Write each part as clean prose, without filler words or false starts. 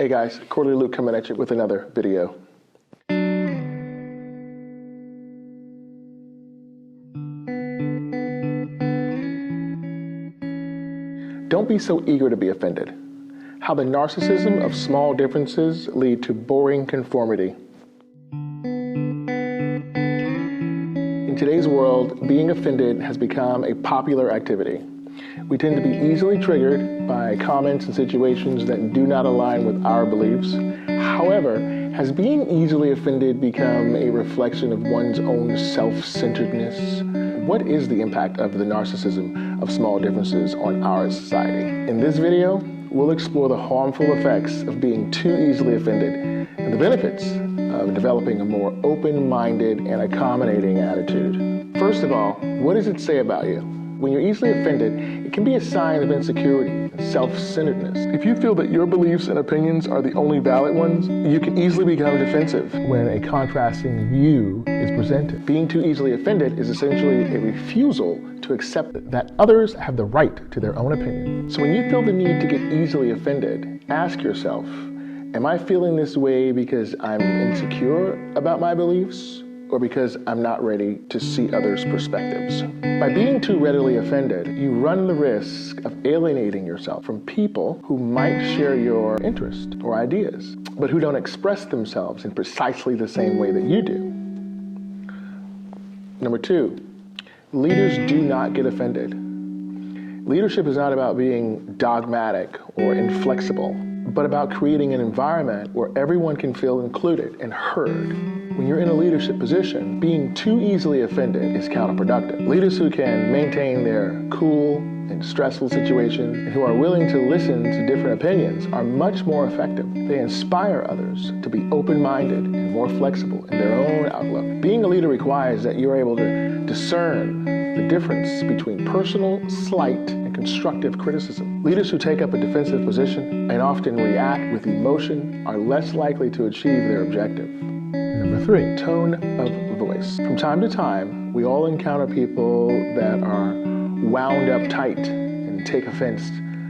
Hey guys, Quarterly Luke coming at you with another video. Don't be so eager to be offended. How the narcissism of small differences lead to boring conformity. In today's world, being offended has become a popular activity. We tend to be easily triggered by comments and situations that do not align with our beliefs. However, has being easily offended become a reflection of one's own self-centeredness? What is the impact of the narcissism of small differences on our society? In this video, we'll explore the harmful effects of being too easily offended and the benefits of developing a more open-minded and accommodating attitude. First of all, what does it say about you? When you're easily offended, it can be a sign of insecurity and self-centeredness. If you feel that your beliefs and opinions are the only valid ones, you can easily become defensive when a contrasting view is presented. Being too easily offended is essentially a refusal to accept that others have the right to their own opinion. So when you feel the need to get easily offended, ask yourself, am I feeling this way because I'm insecure about my beliefs, or because I'm not ready to see others' perspectives? By being too readily offended, you run the risk of alienating yourself from people who might share your interests or ideas, but who don't express themselves in precisely the same way that you do. Number two, leaders do not get offended. Leadership is not about being dogmatic or inflexible, but about creating an environment where everyone can feel included and heard. When you're in a leadership position, being too easily offended is counterproductive. Leaders who can maintain their cool in stressful situations and who are willing to listen to different opinions are much more effective. They inspire others to be open-minded and more flexible in their own outlook. Being a leader requires that you're able to discern the difference between personal slight and constructive criticism. Leaders who take up a defensive position and often react with emotion are less likely to achieve their objective. Number three, tone of voice. From time to time, we all encounter people that are wound up tight and take offense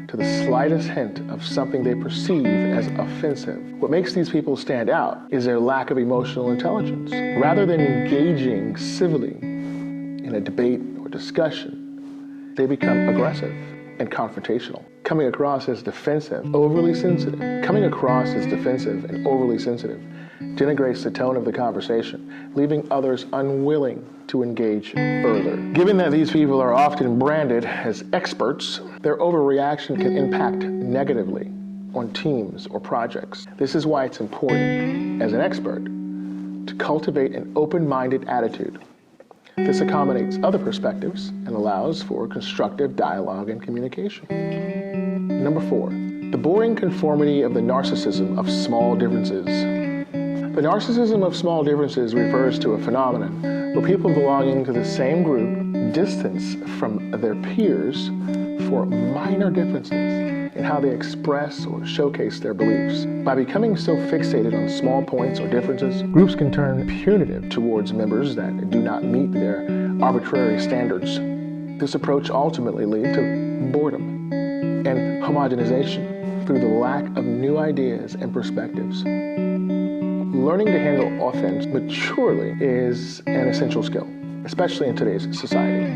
to the slightest hint of something they perceive as offensive. What makes these people stand out is their lack of emotional intelligence. Rather than engaging civilly in a debate or discussion, they become aggressive and confrontational, coming across as defensive, overly sensitive. Coming across as defensive and overly sensitive denigrates the tone of the conversation, leaving others unwilling to engage further. Given that these people are often branded as experts, their overreaction can impact negatively on teams or projects. This is why it's important, as an expert, to cultivate an open-minded attitude. This accommodates other perspectives and allows for constructive dialogue and communication. Number four, the boring conformity of the narcissism of small differences. The narcissism of small differences refers to a phenomenon where people belonging to the same group distance from their peers for minor differences in how they express or showcase their beliefs. By becoming so fixated on small points or differences, groups can turn punitive towards members that do not meet their arbitrary standards. This approach ultimately leads to boredom and homogenization through the lack of new ideas and perspectives. Learning to handle offense maturely is an essential skill, especially in today's society.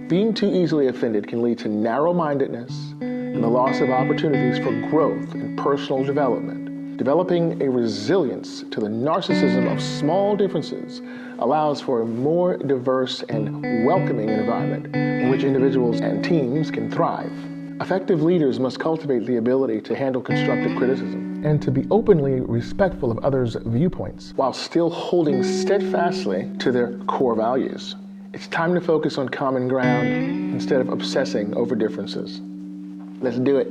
Being too easily offended can lead to narrow-mindedness and the loss of opportunities for growth and personal development. Developing a resilience to the narcissism of small differences allows for a more diverse and welcoming environment in which individuals and teams can thrive. Effective leaders must cultivate the ability to handle constructive criticism and to be openly respectful of others' viewpoints while still holding steadfastly to their core values. It's time to focus on common ground instead of obsessing over differences. Let's do it.